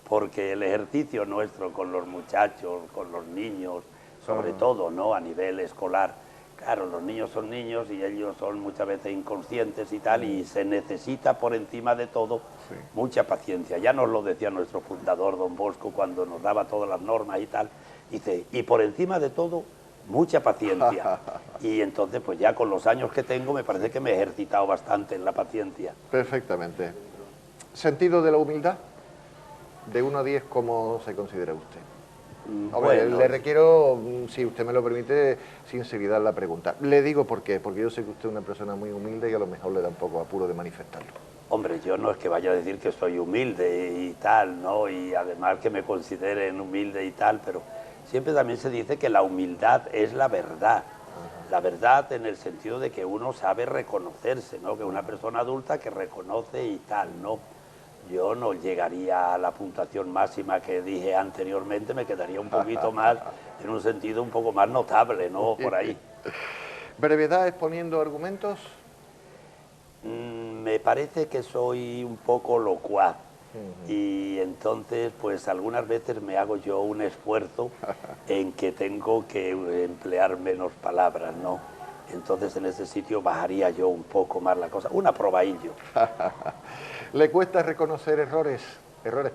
porque el ejercicio nuestro con los muchachos, con los niños, sobre todo, ¿no?, a nivel escolar, Claro, los niños son niños y ellos son muchas veces inconscientes y tal, y se necesita por encima de todo mucha paciencia. Ya nos lo decía nuestro fundador, don Bosco, cuando nos daba todas las normas y tal, dice, y por encima de todo, mucha paciencia. Y entonces, pues ya con los años que tengo, me parece que me he ejercitado bastante en la paciencia. Perfectamente. ¿Sentido de la humildad? De 1 a 10, ¿cómo se considera usted? Hombre, Bueno, le requiero, si usted me lo permite, sinceridad la pregunta. Le digo por qué, porque yo sé que usted es una persona muy humilde y a lo mejor le da un poco apuro de manifestarlo. hombre, yo no es que vaya a decir que soy humilde y tal, ¿no? Y además que me consideren humilde y tal, pero siempre también se dice que la humildad es la verdad. La verdad en el sentido de que uno sabe reconocerse, ¿no? Que una persona adulta que reconoce y tal, ¿no? Yo no llegaría a la puntuación máxima que dije anteriormente, me quedaría un poquito más, en un sentido un poco más notable, ¿no? Por ahí. ¿Brevedad exponiendo argumentos? Me parece que soy un poco locuaz y entonces pues algunas veces me hago yo un esfuerzo en que tengo que emplear menos palabras, ¿no? Entonces en ese sitio bajaría yo un poco más la cosa, una probadillo. ¿Le cuesta reconocer errores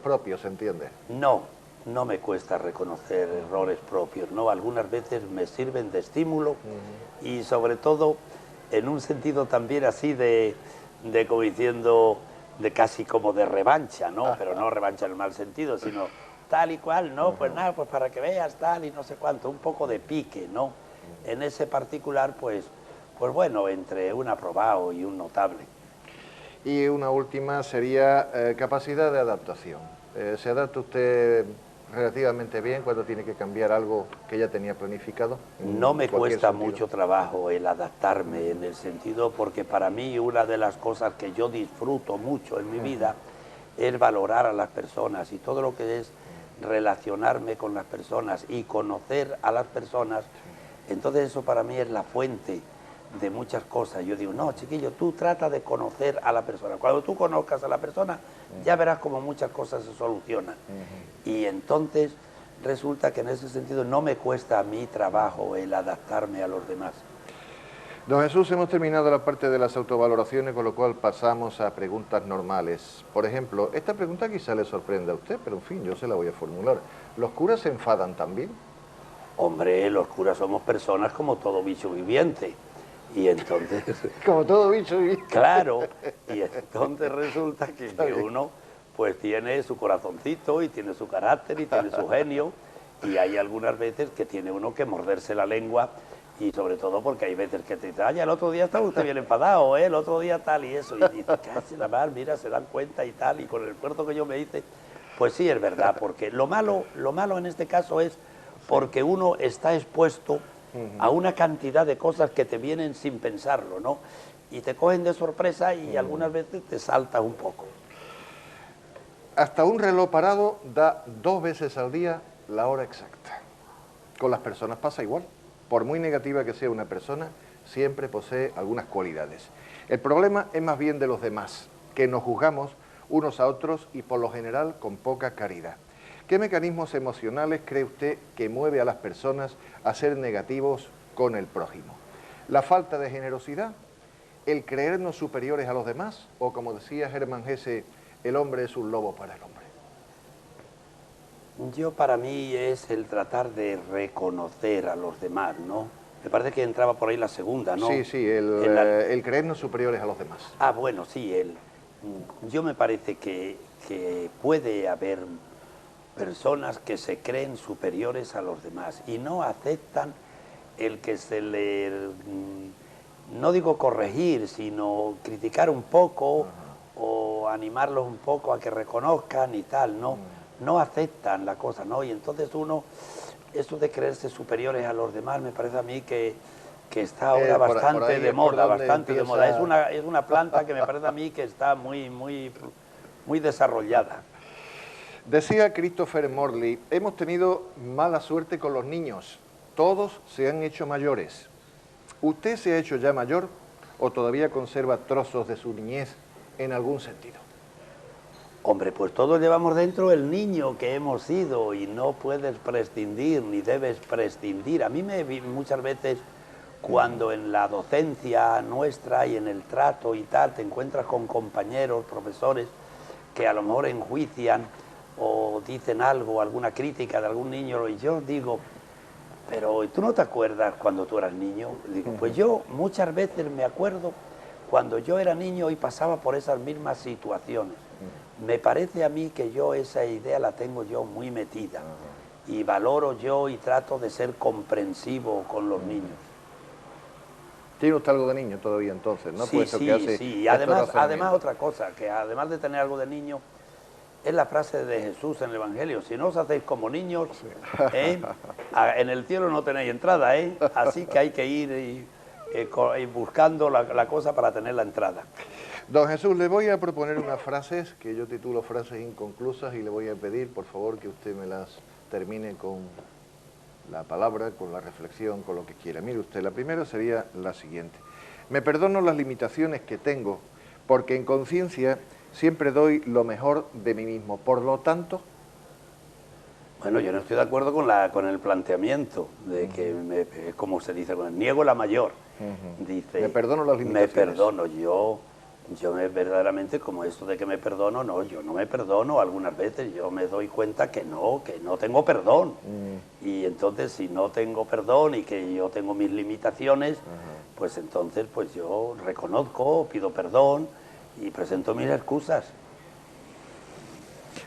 propios, entiende? No, no me cuesta reconocer errores propios, ¿no? Algunas veces me sirven de estímulo y sobre todo en un sentido también así de como diciendo, de casi como de revancha, ¿no? Pero no revancha en el mal sentido, sino tal y cual, ¿no? Pues nada, pues para que veas tal y no sé cuánto, un poco de pique, ¿no? En ese particular, pues bueno, entre un aprobado y un notable. Y una última sería capacidad de adaptación. ¿Se adapta usted relativamente bien cuando tiene que cambiar algo que ya tenía planificado? No me cuesta mucho trabajo el adaptarme en el sentido, porque para mí una de las cosas que yo disfruto mucho en mi vida es valorar a las personas y todo lo que es relacionarme con las personas y conocer a las personas. Entonces eso para mí es la fuente de muchas cosas. Yo digo, no, chiquillo, tú trata de conocer a la persona. Cuando tú conozcas a la persona, ya verás como muchas cosas se solucionan. Y entonces resulta que en ese sentido no me cuesta a mí trabajo el adaptarme a los demás. Don Jesús, hemos terminado la parte de las autovaloraciones, con lo cual pasamos a preguntas normales. Por ejemplo, esta pregunta quizá le sorprenda a usted, pero en fin, yo se la voy a formular. ¿Los curas se enfadan también? Hombre, los curas somos personas como todo bicho viviente. Y entonces... Como todo bicho viviente. Claro, y entonces resulta que uno pues tiene su corazoncito y tiene su carácter y tiene su genio, y hay algunas veces que tiene uno que morderse la lengua, y sobre todo porque hay veces que te dicen, ay, el otro día estaba usted bien enfadado, el otro día tal y eso, y dices, casi la mar, mira, se dan cuenta y tal, y con el esfuerzo que yo me hice, pues sí, es verdad, porque lo malo en este caso es porque uno está expuesto a una cantidad de cosas que te vienen sin pensarlo, ¿no? Y te cogen de sorpresa y algunas veces te salta un poco. Hasta un reloj parado da 2 veces al día la hora exacta. Con las personas pasa igual. Por muy negativa que sea una persona, siempre posee algunas cualidades. El problema es más bien de los demás, que nos juzgamos unos a otros y por lo general con poca caridad. ¿Qué mecanismos emocionales cree usted que mueve a las personas a ser negativos con el prójimo? ¿La falta de generosidad? ¿El creernos superiores a los demás? O como decía Hermann Hesse, el hombre es un lobo para el hombre. Yo para mí es el tratar de reconocer a los demás, ¿no? Me parece que entraba por ahí la segunda, ¿no? Sí, el creernos superiores a los demás. Ah, bueno, sí, yo me parece que puede haber personas que se creen superiores a los demás y no aceptan el que se le, no digo corregir, sino criticar un poco o animarlos un poco a que reconozcan y tal, ¿no? No aceptan la cosa, ¿no? Y entonces uno, eso de creerse superiores a los demás, me parece a mí que está ahora bastante de moda, bastante de moda. Es una planta que me parece a mí que está muy desarrollada. Decía Christopher Morley, hemos tenido mala suerte con los niños, todos se han hecho mayores. ¿Usted se ha hecho ya mayor o todavía conserva trozos de su niñez en algún sentido? Hombre, pues todos llevamos dentro el niño que hemos sido y no puedes prescindir ni debes prescindir. A mí muchas veces cuando en la docencia nuestra y en el trato y tal te encuentras con compañeros, profesores, que a lo mejor enjuician o dicen algo, alguna crítica de algún niño, y yo digo, pero ¿tú no te acuerdas cuando tú eras niño? Digo, pues yo muchas veces me acuerdo cuando yo era niño y pasaba por esas mismas situaciones. Me parece a mí que yo esa idea la tengo yo muy metida y valoro yo y trato de ser comprensivo con los niños. Tiene usted algo de niño todavía entonces, ¿no? Sí, Puesto sí, que hace sí. Y estos además razonamientos. otra cosa, que además de tener algo de niño, es la frase de Jesús en el Evangelio: si no os hacéis como niños, en el cielo no tenéis entrada, ¿eh? Así que hay que ir y buscando la cosa para tener la entrada. Don Jesús, le voy a proponer unas frases que yo titulo frases inconclusas y le voy a pedir, por favor, que usted me las termine con la palabra, con la reflexión, con lo que quiera. Mire usted, la primera sería la siguiente. Me perdono las limitaciones que tengo, porque en conciencia siempre doy lo mejor de mí mismo. Por lo tanto... Bueno, yo no estoy de acuerdo con el planteamiento de que, como se dice, niego la mayor. Dice, me perdono las limitaciones. Me perdono, yo verdaderamente, como esto de que me perdono, no, yo no me perdono. Algunas veces yo me doy cuenta que no tengo perdón. Y entonces, si no tengo perdón y que yo tengo mis limitaciones, pues entonces pues yo reconozco, pido perdón y presento mis excusas.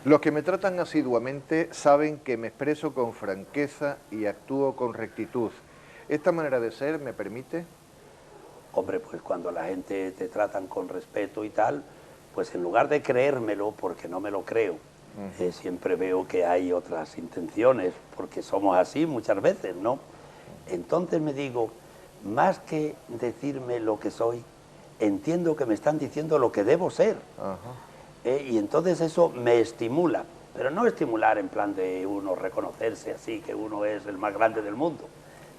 Los que me tratan asiduamente saben que me expreso con franqueza y actúo con rectitud. ¿Esta manera de ser me permite? Hombre, pues cuando la gente te tratan con respeto y tal, pues en lugar de creérmelo, porque no me lo creo, siempre veo que hay otras intenciones, porque somos así muchas veces, ¿no? Entonces me digo, más que decirme lo que soy, entiendo que me están diciendo lo que debo ser. Y entonces eso me estimula, pero no estimular en plan de uno reconocerse así, que uno es el más grande del mundo,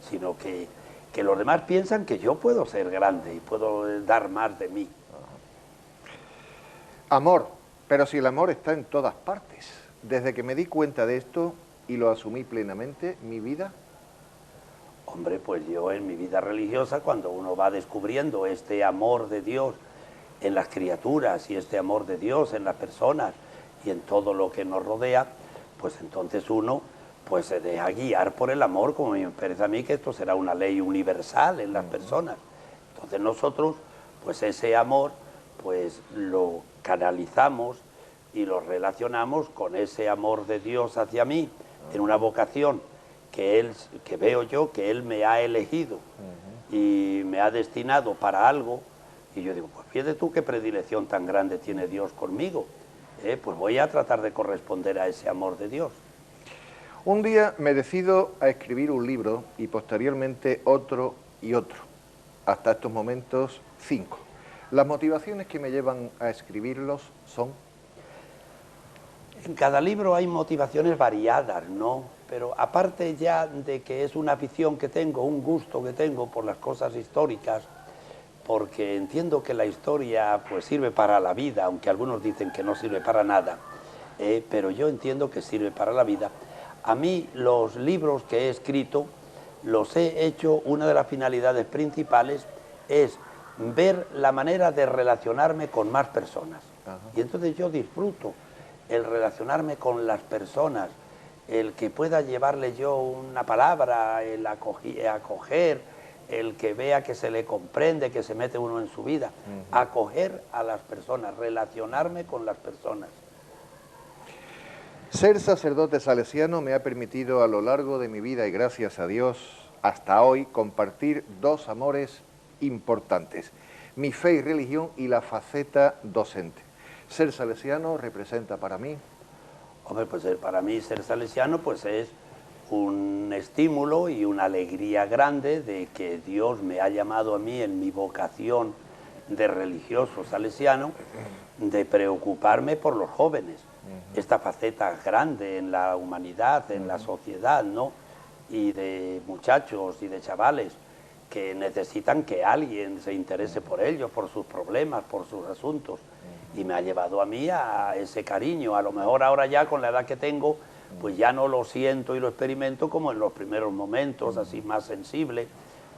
sino que los demás piensan que yo puedo ser grande y puedo dar más de mí. Amor, pero si el amor está en todas partes. Desde que me di cuenta de esto y lo asumí plenamente, mi vida... Hombre, pues yo en mi vida religiosa, cuando uno va descubriendo este amor de Dios en las criaturas y este amor de Dios en las personas y en todo lo que nos rodea, pues entonces uno pues se deja guiar por el amor, como me parece a mí que esto será una ley universal en las personas. Entonces nosotros, pues ese amor, pues lo canalizamos y lo relacionamos con ese amor de Dios hacia mí, en una vocación que veo yo que Él me ha elegido y me ha destinado para algo. Y yo digo, pues fíjate tú qué predilección tan grande tiene Dios conmigo, pues voy a tratar de corresponder a ese amor de Dios. Un día me decido a escribir un libro y posteriormente otro y otro. Hasta estos momentos 5. Las motivaciones que me llevan a escribirlos son... En cada libro hay motivaciones variadas, ¿no? Pero aparte ya de que es una afición que tengo, un gusto que tengo por las cosas históricas, porque entiendo que la historia pues sirve para la vida, aunque algunos dicen que no sirve para nada, pero yo entiendo que sirve para la vida. A mí los libros que he escrito los he hecho, una de las finalidades principales es ver la manera de relacionarme con más personas. Y entonces yo disfruto el relacionarme con las personas, el que pueda llevarle yo una palabra, el acoger, el que vea que se le comprende, que se mete uno en su vida, acoger a las personas, relacionarme con las personas. Ser sacerdote salesiano me ha permitido a lo largo de mi vida y gracias a Dios hasta hoy compartir dos amores importantes, mi fe y religión y la faceta docente. Ser salesiano representa para mí... Hombre, pues para mí ser salesiano pues es un estímulo y una alegría grande de que Dios me ha llamado a mí en mi vocación de religioso salesiano, de preocuparme por los jóvenes, esta faceta grande en la humanidad, en la sociedad, ¿no? Y de muchachos y de chavales que necesitan que alguien se interese por ellos, por sus problemas, por sus asuntos. Y me ha llevado a mí a ese cariño. A lo mejor ahora ya con la edad que tengo, pues ya no lo siento y lo experimento como en los primeros momentos, así más sensible,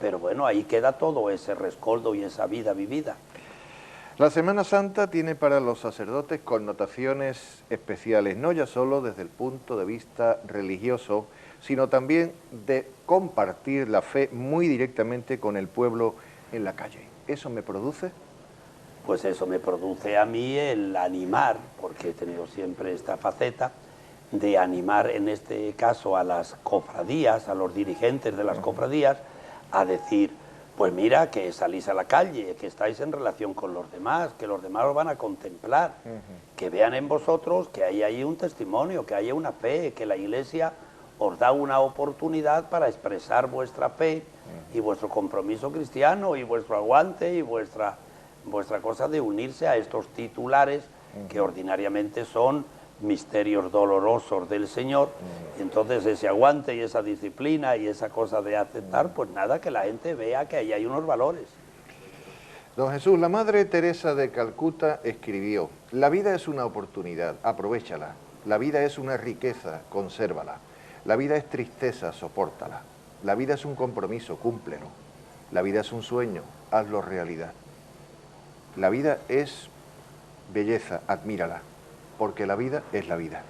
pero bueno, ahí queda todo ese rescoldo y esa vida vivida. La Semana Santa tiene para los sacerdotes connotaciones especiales, no ya solo desde el punto de vista religioso, sino también de compartir la fe muy directamente con el pueblo en la calle. ¿Eso me produce? Pues eso me produce a mí el animar, porque he tenido siempre esta faceta de animar en este caso a las cofradías, a los dirigentes de las cofradías, a decir, pues mira, que salís a la calle, que estáis en relación con los demás, que los demás os van a contemplar, que vean en vosotros que hay ahí un testimonio, que haya una fe, que la Iglesia os da una oportunidad para expresar vuestra fe y vuestro compromiso cristiano y vuestro aguante y vuestra cosa de unirse a estos titulares que ordinariamente son misterios dolorosos del Señor. Entonces ese aguante y esa disciplina y esa cosa de aceptar, pues nada, que la gente vea que ahí hay unos valores. Don Jesús, la Madre Teresa de Calcuta escribió: la vida es una oportunidad, aprovéchala. La vida es una riqueza, consérvala. La vida es tristeza, sopórtala. La vida es un compromiso, cúmplelo. La vida es un sueño, hazlo realidad. La vida es belleza, admírala, porque la vida es la vida.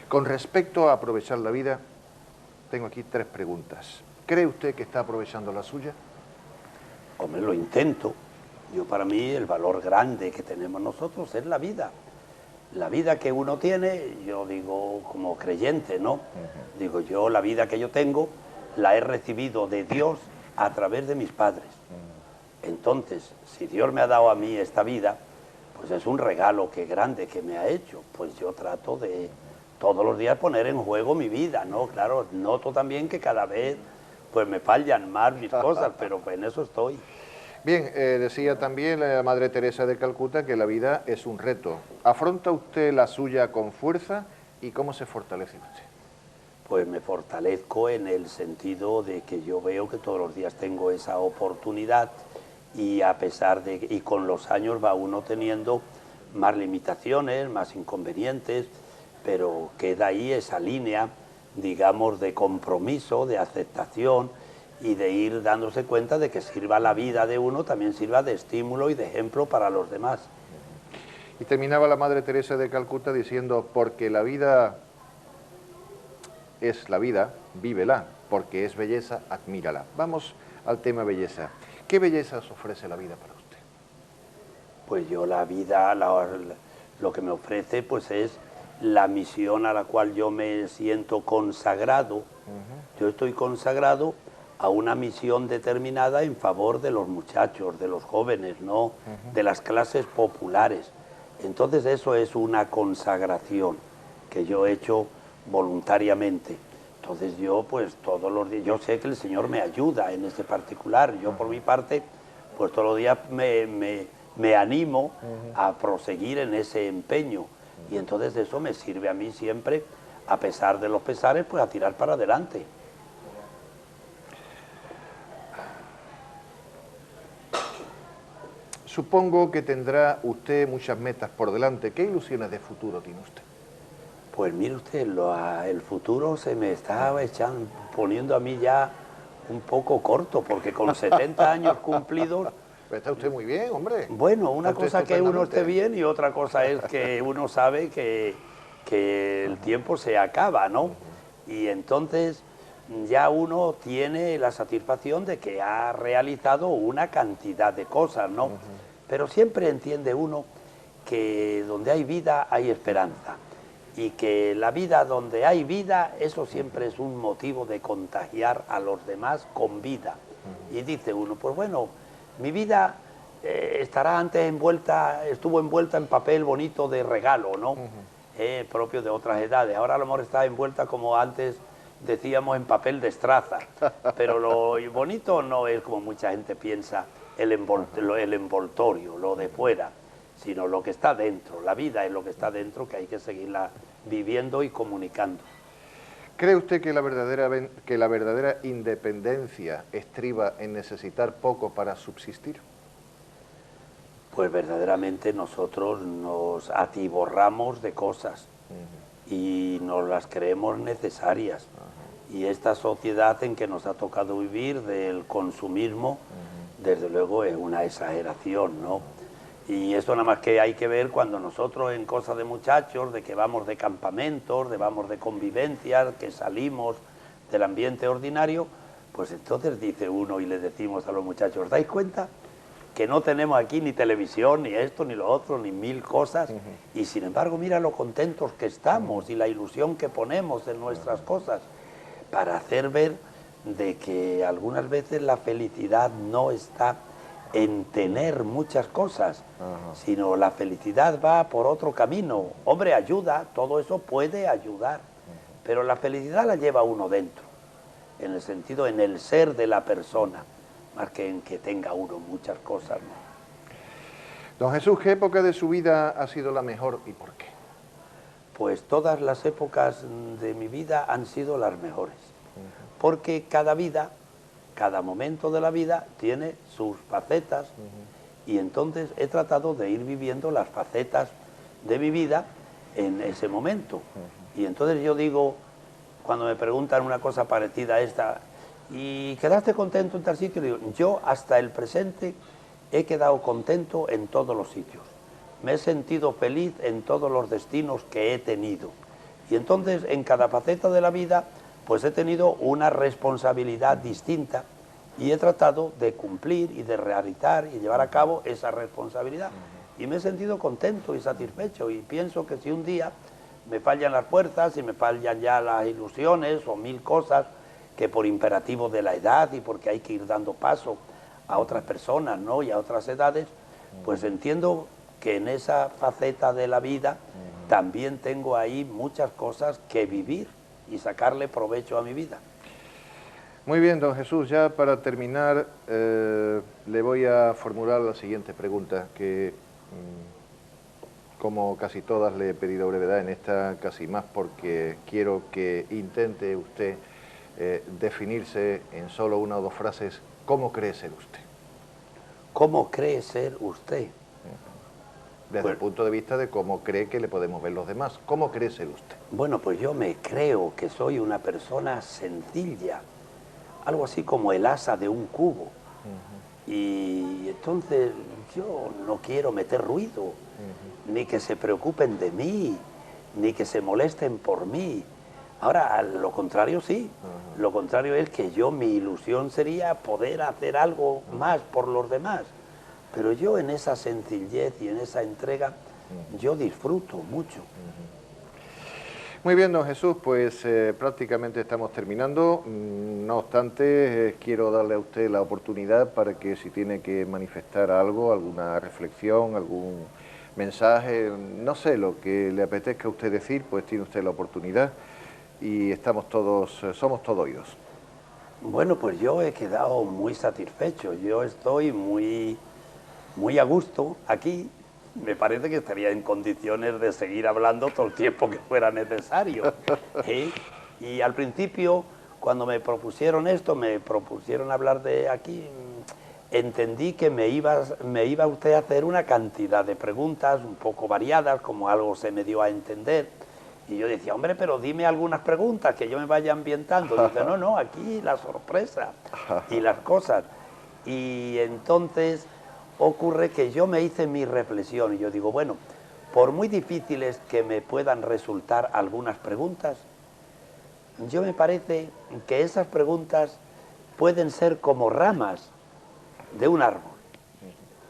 Con respecto a aprovechar la vida, tengo aquí 3 preguntas. ¿Cree usted que está aprovechando la suya? Hombre, lo intento. Yo, para mí, el valor grande que tenemos nosotros es la vida. La vida que uno tiene, yo digo como creyente, ¿no? Digo, yo la vida que yo tengo la he recibido de Dios a través de mis padres. Entonces, si Dios me ha dado a mí esta vida, pues es un regalo que grande que me ha hecho. Pues yo trato de todos los días poner en juego mi vida, ¿no? Claro, noto también que cada vez pues me fallan más mis cosas, pero pues en eso estoy. Bien, decía también la Madre Teresa de Calcuta que la vida es un reto. ¿Afronta usted la suya con fuerza y cómo se fortalece usted? Pues me fortalezco en el sentido de que yo veo que todos los días tengo esa oportunidad y a pesar de y con los años va uno teniendo más limitaciones, más inconvenientes, pero queda ahí esa línea, digamos, de compromiso, de aceptación y de ir dándose cuenta de que sirva la vida de uno, también sirva de estímulo y de ejemplo para los demás. Y terminaba la Madre Teresa de Calcuta diciendo: porque la vida es la vida, vívela, porque es belleza, admírala. Vamos al tema belleza. ¿Qué bellezas ofrece la vida para usted? Pues yo la vida, lo que me ofrece pues es la misión a la cual yo me siento consagrado. Yo estoy consagrado a una misión determinada en favor de los muchachos, de los jóvenes, ¿no? De las clases populares. Entonces eso es una consagración que yo he hecho voluntariamente. Entonces yo pues todos los días, yo sé que el Señor me ayuda en ese particular. Yo por mi parte pues todos los días me animo a proseguir en ese empeño. Y entonces eso me sirve a mí siempre, a pesar de los pesares, pues a tirar para adelante. Supongo que tendrá usted muchas metas por delante. ¿Qué ilusiones de futuro tiene usted? Pues mire usted, el futuro se me está poniendo a mí ya un poco corto, porque con 70 años cumplidos... Pero está usted muy bien, hombre. Bueno, una Está cosa usted que uno esté estupendamente bien y otra cosa es que uno sabe que el tiempo se acaba, ¿no? Y entonces ya uno tiene la satisfacción de que ha realizado una cantidad de cosas, ¿no? Pero siempre entiende uno que donde hay vida hay esperanza y que la vida donde hay vida, eso siempre es un motivo de contagiar a los demás con vida. Y dice uno, pues bueno, mi vida estará antes estuvo envuelta en papel bonito de regalo, ¿no? Propio de otras edades. Ahora a lo mejor está envuelta, como antes decíamos, en papel de estraza. Pero lo bonito no es, como mucha gente piensa, el envoltorio, lo de fuera, sino lo que está dentro. La vida es lo que está dentro, que hay que seguirla viviendo y comunicando. ¿Cree usted que la verdadera independencia estriba en necesitar poco para subsistir? Pues verdaderamente nosotros nos atiborramos de cosas y nos las creemos necesarias. Y esta sociedad en que nos ha tocado vivir del consumismo, desde luego es una exageración, ¿no? Y eso nada más que hay que ver cuando nosotros en cosas de muchachos, de que vamos de campamentos, de vamos de convivencias, que salimos del ambiente ordinario, pues entonces dice uno y le decimos a los muchachos, ¿os dais cuenta que no tenemos aquí ni televisión, ni esto, ni lo otro, ni mil cosas? Y sin embargo, mira lo contentos que estamos y la ilusión que ponemos en nuestras cosas, para hacer ver de que algunas veces la felicidad no está en tener muchas cosas, sino la felicidad va por otro camino. Hombre, ayuda, todo eso puede ayudar, pero la felicidad la lleva uno dentro, en el sentido, en el ser de la persona, más que en que tenga uno muchas cosas, ¿no? Don Jesús, ¿qué época de su vida ha sido la mejor y por qué? Pues todas las épocas de mi vida han sido las mejores, porque cada vida, cada momento de la vida tiene sus facetas, y entonces he tratado de ir viviendo las facetas de mi vida en ese momento. Y entonces yo digo, cuando me preguntan una cosa parecida a esta, ¿y quedaste contento en tal sitio? Digo, yo hasta el presente he quedado contento en todos los sitios. Me he sentido feliz en todos los destinos que he tenido. Y entonces en cada faceta de la vida pues he tenido una responsabilidad distinta y he tratado de cumplir y de realizar y llevar a cabo esa responsabilidad. Y me he sentido contento y satisfecho, y pienso que si un día me fallan las fuerzas y me fallan ya las ilusiones o mil cosas que por imperativo de la edad y porque hay que ir dando paso a otras personas, ¿no?, y a otras edades, pues entiendo que en esa faceta de la vida también tengo ahí muchas cosas que vivir y sacarle provecho a mi vida. Muy bien, don Jesús, ya para terminar le voy a formular la siguiente pregunta, que como casi todas le he pedido brevedad, en esta casi más porque quiero que intente usted definirse en solo una o dos frases. ¿Cómo cree ser usted? ¿Cómo cree ser usted? Desde el punto de vista de cómo cree que le podemos ver los demás. ¿Cómo cree ser usted? Bueno, pues yo me creo que soy una persona sencilla, algo así como el asa de un cubo. Y entonces yo no quiero meter ruido, ni que se preocupen de mí, ni que se molesten por mí. Ahora, lo contrario sí, lo contrario es que mi ilusión sería poder hacer algo más por los demás. Pero yo en esa sencillez y en esa entrega, yo disfruto mucho. Muy bien, don Jesús, pues prácticamente estamos terminando. No obstante, quiero darle a usted la oportunidad para que si tiene que manifestar algo, alguna reflexión, algún mensaje, no sé, lo que le apetezca a usted decir, pues tiene usted la oportunidad y somos todos oídos. Bueno, pues yo he quedado muy satisfecho, yo estoy muy a gusto aquí. Me parece que estaría en condiciones de seguir hablando todo el tiempo que fuera necesario. Y al principio, cuando me propusieron esto, me propusieron hablar de aquí, entendí que me iba usted a hacer una cantidad de preguntas un poco variadas, como algo se me dio a entender. Y yo decía, hombre, pero dime algunas preguntas que yo me vaya ambientando. Y dice, no, aquí la sorpresa y las cosas. Y entonces ocurre que yo me hice mi reflexión y yo digo, bueno, por muy difíciles que me puedan resultar algunas preguntas, yo me parece que esas preguntas pueden ser como ramas de un árbol.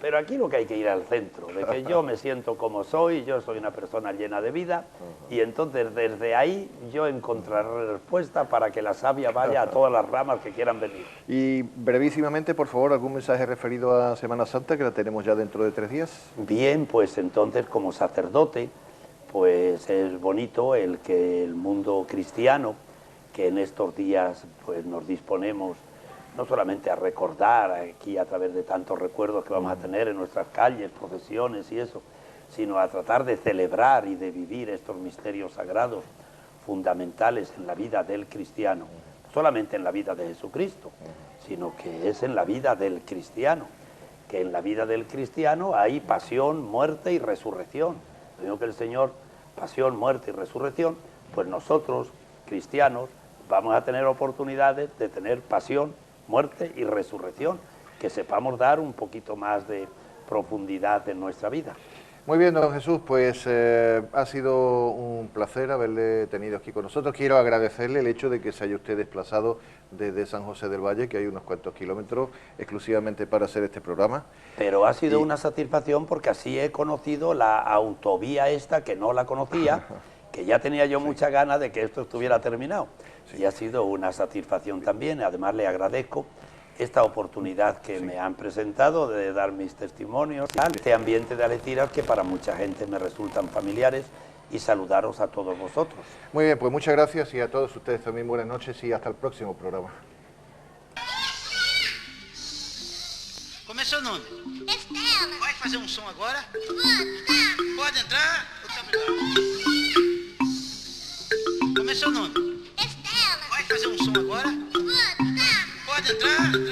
Pero aquí lo que hay que ir al centro, de que yo me siento como soy, yo soy una persona llena de vida, y entonces desde ahí yo encontraré respuesta para que la savia vaya a todas las ramas que quieran venir. Y brevísimamente, por favor, algún mensaje referido a Semana Santa, que la tenemos ya dentro de 3 días. Bien, pues entonces como sacerdote, pues es bonito el que el mundo cristiano, que en estos días pues nos disponemos no solamente a recordar aquí a través de tantos recuerdos que vamos a tener en nuestras calles, procesiones y eso, sino a tratar de celebrar y de vivir estos misterios sagrados fundamentales en la vida del cristiano, no solamente en la vida de Jesucristo, sino que es en la vida del cristiano, que en la vida del cristiano hay pasión, muerte y resurrección. Lo mismo que el Señor, pasión, muerte y resurrección, pues nosotros, cristianos, vamos a tener oportunidades de tener pasión, muerte y resurrección, que sepamos dar un poquito más de profundidad en nuestra vida. Muy bien, don Jesús, pues ha sido un placer haberle tenido aquí con nosotros. Quiero agradecerle el hecho de que se haya usted desplazado desde San José del Valle, que hay unos cuantos kilómetros, exclusivamente para hacer este programa. Pero ha sido una satisfacción porque así he conocido la autovía esta, que no la conocía, que ya tenía yo muchas ganas de que esto estuviera terminado. Y ha sido una satisfacción también. Además le agradezco esta oportunidad que me han presentado de dar mis testimonios, este ambiente de Algeciras que para mucha gente me resultan familiares, y saludaros a todos vosotros. Muy bien, pues muchas gracias y a todos ustedes también buenas noches y hasta el próximo programa. Começou o nome. Estela. Vai fazer um som agora? Vou. Pode entrar. Começou o nome. Estela. Vai fazer um som agora? Vou. Pode entrar.